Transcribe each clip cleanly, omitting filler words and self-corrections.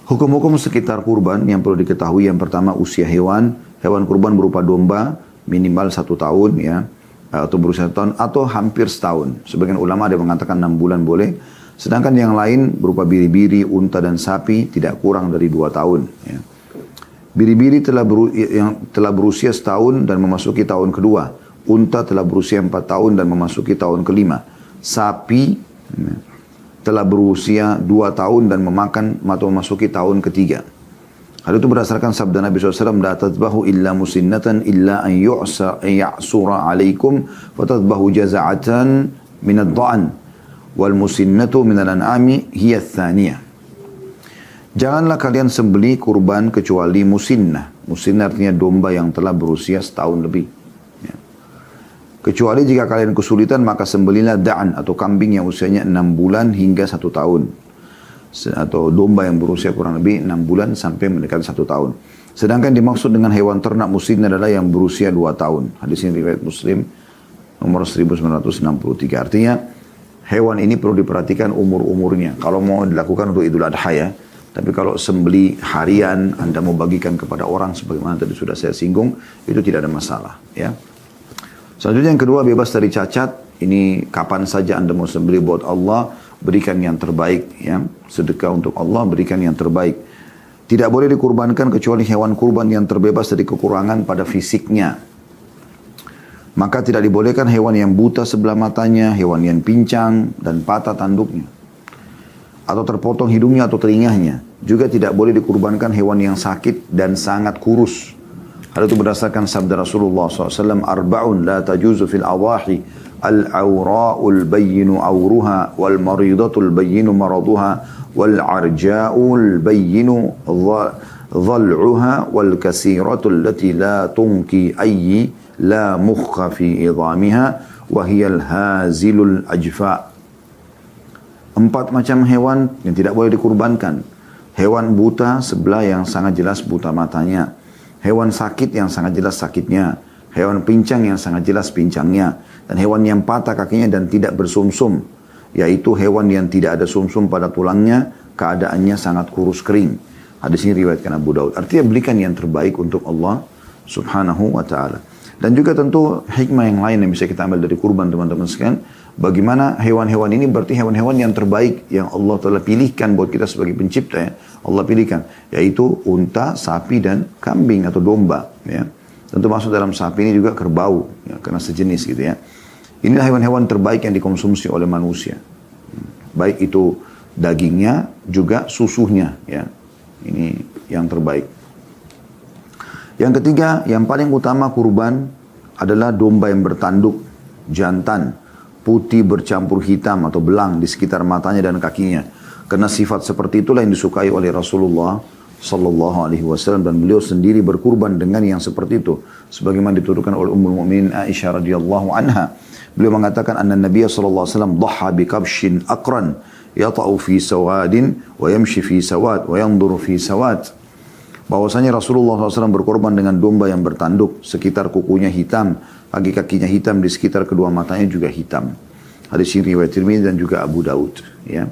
Hukum-hukum sekitar kurban yang perlu diketahui, yang pertama usia hewan. Hewan kurban berupa domba minimal 1 tahun ya, atau berusia 1 tahun atau hampir setahun. Sebagian ulama ada yang mengatakan 6 bulan boleh. Sedangkan yang lain berupa biri-biri, unta dan sapi tidak kurang dari 2 tahun. Ya. Biri-biri yang telah berusia setahun dan memasuki tahun kedua. Unta telah berusia 4 tahun dan memasuki tahun kelima. Sapi telah berusia 2 tahun dan memakan atau memasuki tahun ketiga. Hal itu berdasarkan sabda Nabi SAW, la tadbahu illa musinnatan illa an ya'sura alaikum fatadbahu jaza'atan minad dha'an wal musinnatu minal an'ami hiya thaniyah. Janganlah kalian sembeli kurban kecuali musinnah. Musinnah artinya domba yang telah berusia setahun lebih. Kecuali jika kalian kesulitan, maka sembelilah da'an atau kambing yang usianya 6 bulan hingga 1 tahun. Atau domba yang berusia kurang lebih 6 bulan sampai mendekati 1 tahun. Sedangkan dimaksud dengan hewan ternak musinnah adalah yang berusia 2 tahun. Hadis ini riwayat Muslim nomor 1963. Artinya hewan ini perlu diperhatikan umur-umurnya. Kalau mau dilakukan untuk Idul Adha ya. Tapi kalau sembeli harian, Anda mau bagikan kepada orang sebagaimana tadi sudah saya singgung, itu tidak ada masalah ya. Selanjutnya yang kedua, bebas dari cacat. Ini kapan saja Anda mau sembelih buat Allah, berikan yang terbaik ya. Sedekah untuk Allah, berikan yang terbaik. Tidak boleh dikurbankan kecuali hewan kurban yang terbebas dari kekurangan pada fisiknya. Maka tidak dibolehkan hewan yang buta sebelah matanya, hewan yang pincang dan patah tanduknya, atau terpotong hidungnya atau telinganya. Juga tidak boleh dikurbankan hewan yang sakit dan sangat kurus. Hal itu berdasarkan sabda Rasulullah SAW, arba'un la tajuzu fil awahi al-awra'ul bayyinu awruha wal maridatul bayyinu maraduha wal arja'ul bayyinu dhal'uha wal kasiratul lati la tunki ayyi la mukha fi idhamiha wa hiyal hazilul ajfa'. 4 macam hewan yang tidak boleh dikurbankan. Hewan buta sebelah yang sangat jelas buta matanya. Hewan sakit yang sangat jelas sakitnya. Hewan pincang yang sangat jelas pincangnya. Dan hewan yang patah kakinya dan tidak bersumsum. Yaitu hewan yang tidak ada sumsum pada tulangnya. Keadaannya sangat kurus kering. Hadis ini riwayatkan Abu Daud. Artinya berikan yang terbaik untuk Allah subhanahu wa ta'ala. Dan juga tentu hikmah yang lain yang bisa kita ambil dari kurban teman-teman sekalian. Bagaimana hewan-hewan ini berarti hewan-hewan yang terbaik yang Allah telah pilihkan buat kita sebagai pencipta ya. Allah pilihkan, yaitu unta, sapi dan kambing atau domba ya. Tentu masuk dalam sapi ini juga kerbau ya, karena sejenis gitu ya. Inilah hewan-hewan terbaik yang dikonsumsi oleh manusia. Baik itu dagingnya juga susunya ya. Ini yang terbaik. Yang ketiga, yang paling utama kurban adalah domba yang bertanduk jantan, putih bercampur hitam atau belang di sekitar matanya dan kakinya. Karena sifat seperti itulah yang disukai oleh Rasulullah sallallahu alaihi wasallam, dan beliau sendiri berkurban dengan yang seperti itu. Sebagaimana dituturkan oleh Ummul Mukminin Aisyah radhiyallahu anha. Beliau mengatakan anna Nabiy sallallahu alaihi wasallam dhaha bi kabshin aqran yata'u fi sawadin wa yamshi fi sawad wa yanzuru fi sawad. Bahwasanya Rasulullah SAW berkorban dengan domba yang bertanduk, sekitar kukunya hitam, kaki-kakinya hitam, di sekitar kedua matanya juga hitam. Hadis ini riwayat Tirmidzi dan juga Abu Daud. Ya.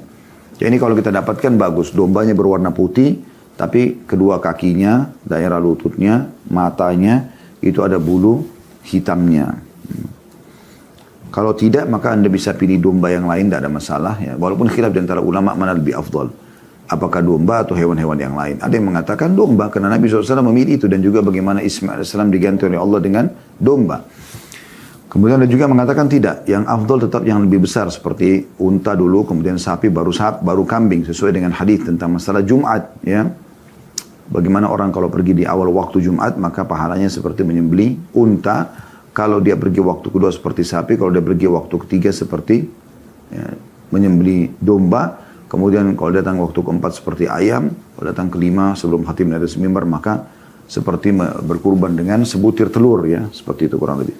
Jadi kalau kita dapatkan bagus, dombanya berwarna putih, tapi kedua kakinya, daerah lututnya, matanya, itu ada bulu hitamnya. Kalau tidak, maka Anda bisa pilih domba yang lain, tidak ada masalah. Ya. Walaupun khilaf di antara ulama mana lebih afdal. Apakah domba atau hewan-hewan yang lain. Ada yang mengatakan domba karena Nabi SAW memilih itu. Dan juga bagaimana Ismail AS diganti oleh Allah dengan domba. Kemudian ada juga mengatakan tidak. Yang afdal tetap yang lebih besar. Seperti unta dulu, kemudian sapi, baru kambing. Sesuai dengan hadis tentang masalah Jumat. Ya. Bagaimana orang kalau pergi di awal waktu Jumat, maka pahalanya seperti menyembeli unta. Kalau dia pergi waktu kedua seperti sapi. Kalau dia pergi waktu ketiga seperti ya, menyembeli domba. Kemudian kalau datang waktu keempat seperti ayam, kalau datang kelima sebelum khatib dari semimbar, maka seperti berkurban dengan sebutir telur ya, seperti itu kurang lebih.